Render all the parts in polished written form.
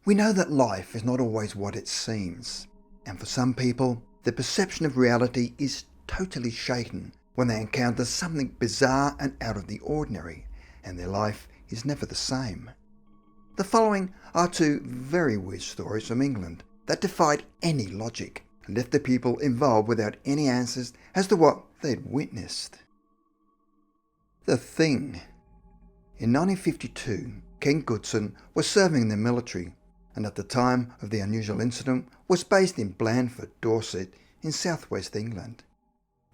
We know that life is not always what it seems, and for some people, the perception of reality is totally shaken when they encounter something bizarre and out of the ordinary, and their life is never the same. The following are two very weird stories from England that defied any logic and left the people involved without any answers as to what they'd witnessed. The Thing. In 1952, Ken Goodson was serving in the military, and at the time of the unusual incident was based in Blandford, Dorset, in southwest England.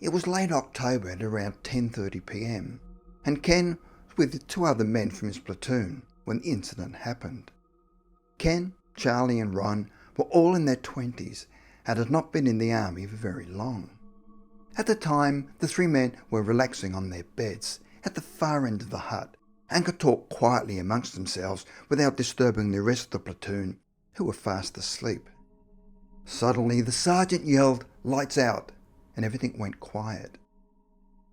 It was late October at around 10:30 p.m, and Ken was with two other men from his platoon when the incident happened. Ken, Charlie and Ron were all in their 20s and had not been in the army for very long. At the time, the three men were relaxing on their beds at the far end of the hut and could talk quietly amongst themselves without disturbing the rest of the platoon, who were fast asleep. Suddenly the sergeant yelled, "Lights out," and everything went quiet.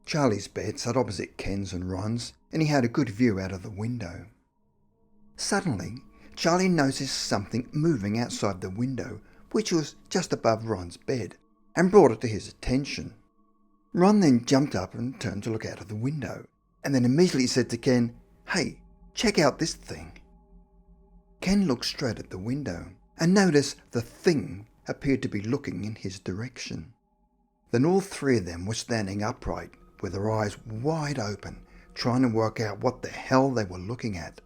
Charlie's bed sat opposite Ken's and Ron's, and he had a good view out of the window. Suddenly, Charlie noticed something moving outside the window, which was just above Ron's bed, and brought it to his attention. Ron then jumped up and turned to look out of the window, and then immediately said to Ken, "Hey, check out this thing." Ken looked straight at the window and noticed the thing appeared to be looking in his direction. Then all three of them were standing upright with their eyes wide open, trying to work out what the hell they were looking at.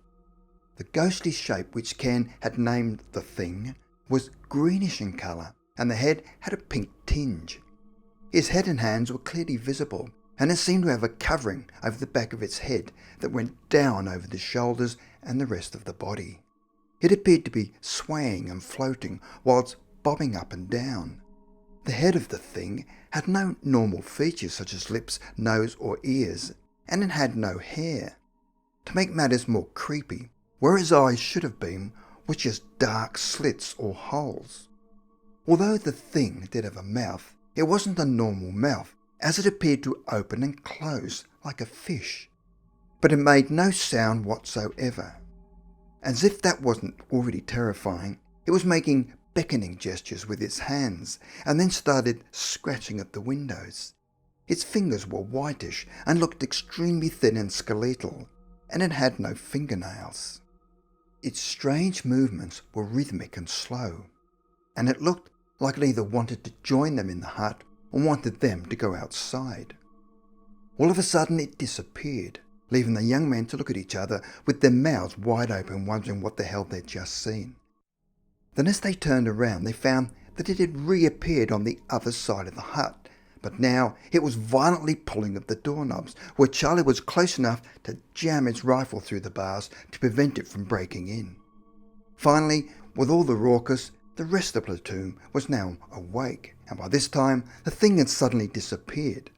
The ghostly shape which Ken had named the Thing was greenish in colour, and the head had a pink tinge. His head and hands were clearly visible, and it seemed to have a covering over the back of its head that went down over the shoulders and the rest of the body. It appeared to be swaying and floating whilst bobbing up and down. The head of the Thing had no normal features such as lips, nose or ears, and it had no hair. To make matters more creepy, where his eyes should have been was just dark slits or holes. Although the Thing did have a mouth, it wasn't a normal mouth, as it appeared to open and close like a fish. But it made no sound whatsoever. As if that wasn't already terrifying, it was making beckoning gestures with its hands, and then started scratching at the windows. Its fingers were whitish and looked extremely thin and skeletal, and it had no fingernails. Its strange movements were rhythmic and slow, and it looked like it either wanted to join them in the hut or wanted them to go outside. All of a sudden it disappeared, leaving the young men to look at each other with their mouths wide open, wondering what the hell they'd just seen. Then as they turned around, they found that it had reappeared on the other side of the hut, but now it was violently pulling at the doorknobs, where Charlie was close enough to jam his rifle through the bars to prevent it from breaking in. Finally, with all the raucous, the rest of the platoon was now awake, and by this time the Thing had suddenly disappeared.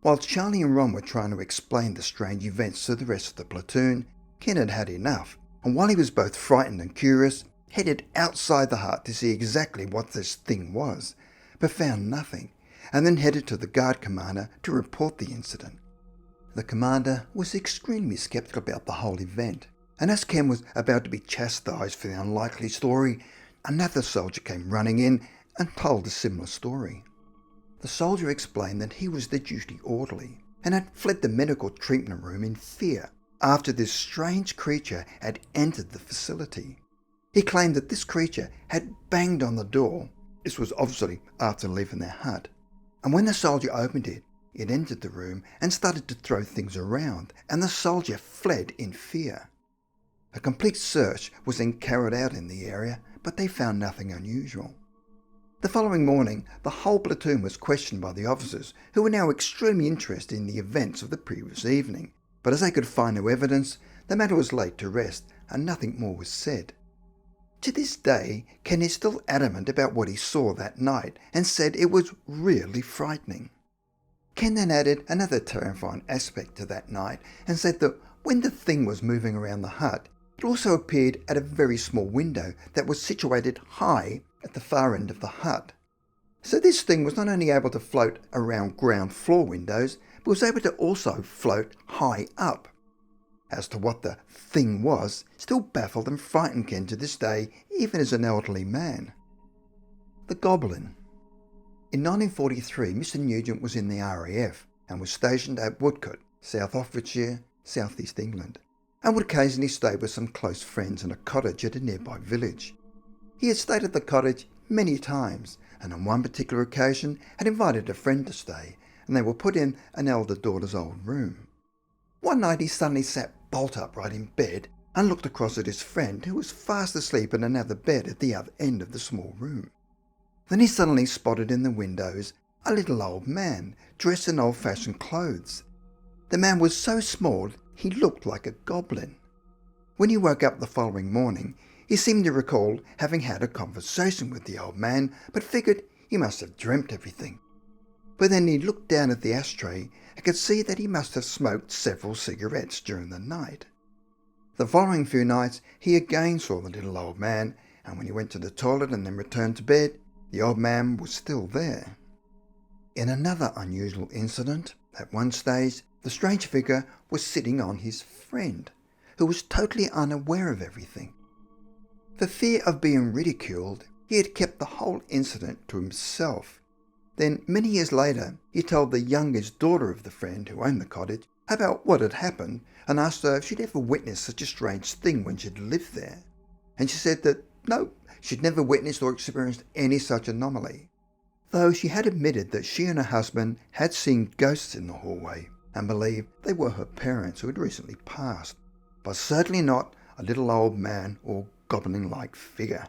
While Charlie and Ron were trying to explain the strange events to the rest of the platoon, Ken had had enough, and while he was both frightened and curious, headed outside the hut to see exactly what this thing was, but found nothing, and then headed to the guard commander to report the incident. The commander was extremely sceptical about the whole event, and as Ken was about to be chastised for the unlikely story, another soldier came running in and told a similar story. The soldier explained that he was the duty orderly and had fled the medical treatment room in fear after this strange creature had entered the facility. He claimed that this creature had banged on the door. This was obviously after leaving their hut. And when the soldier opened it, it entered the room and started to throw things around, and the soldier fled in fear. A complete search was then carried out in the area, but they found nothing unusual. The following morning, the whole platoon was questioned by the officers, who were now extremely interested in the events of the previous evening, but as they could find no evidence, the matter was laid to rest and nothing more was said. To this day, Ken is still adamant about what he saw that night and said it was really frightening. Ken then added another terrifying aspect to that night and said that when the Thing was moving around the hut, it also appeared at a very small window that was situated high at the far end of the hut. So this thing was not only able to float around ground floor windows, but was able to also float high up. as to what the thing was still baffled and frightened Ken to this day, even as an elderly man. The Goblin. In 1943, Mr. Nugent was in the RAF and was stationed at Woodcote, South Oxfordshire, South East England, and would occasionally stay with some close friends in a cottage at a nearby village. He had stayed at the cottage many times, and on one particular occasion had invited a friend to stay, and they were put in an elder daughter's old room. One night he suddenly sat bolt upright in bed and looked across at his friend, who was fast asleep in another bed at the other end of the small room. Then he suddenly spotted in the windows a little old man, dressed in old-fashioned clothes. The man was so small he looked like a goblin. When he woke up the following morning, he seemed to recall having had a conversation with the old man, but figured he must have dreamt everything. But then he looked down at the ashtray and could see that he must have smoked several cigarettes during the night. The following few nights he again saw the little old man, and when he went to the toilet and then returned to bed, the old man was still there. In another unusual incident, at one stage, the strange figure was sitting on his friend, who was totally unaware of everything. For fear of being ridiculed, he had kept the whole incident to himself. Then, many years later, he told the youngest daughter of the friend who owned the cottage about what had happened and asked her if she'd ever witnessed such a strange thing when she'd lived there. And she said that no, she'd never witnessed or experienced any such anomaly, though she had admitted that she and her husband had seen ghosts in the hallway and believed they were her parents who had recently passed, but certainly not a little old man or goblin-like figure.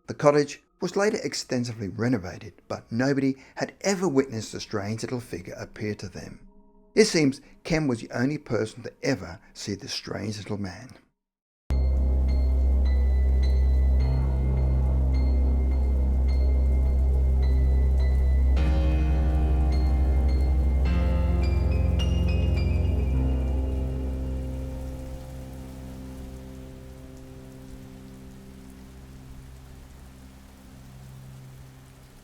The cottage was later extensively renovated, but nobody had ever witnessed the strange little figure appear to them. It seems Ken was the only person to ever see the strange little man.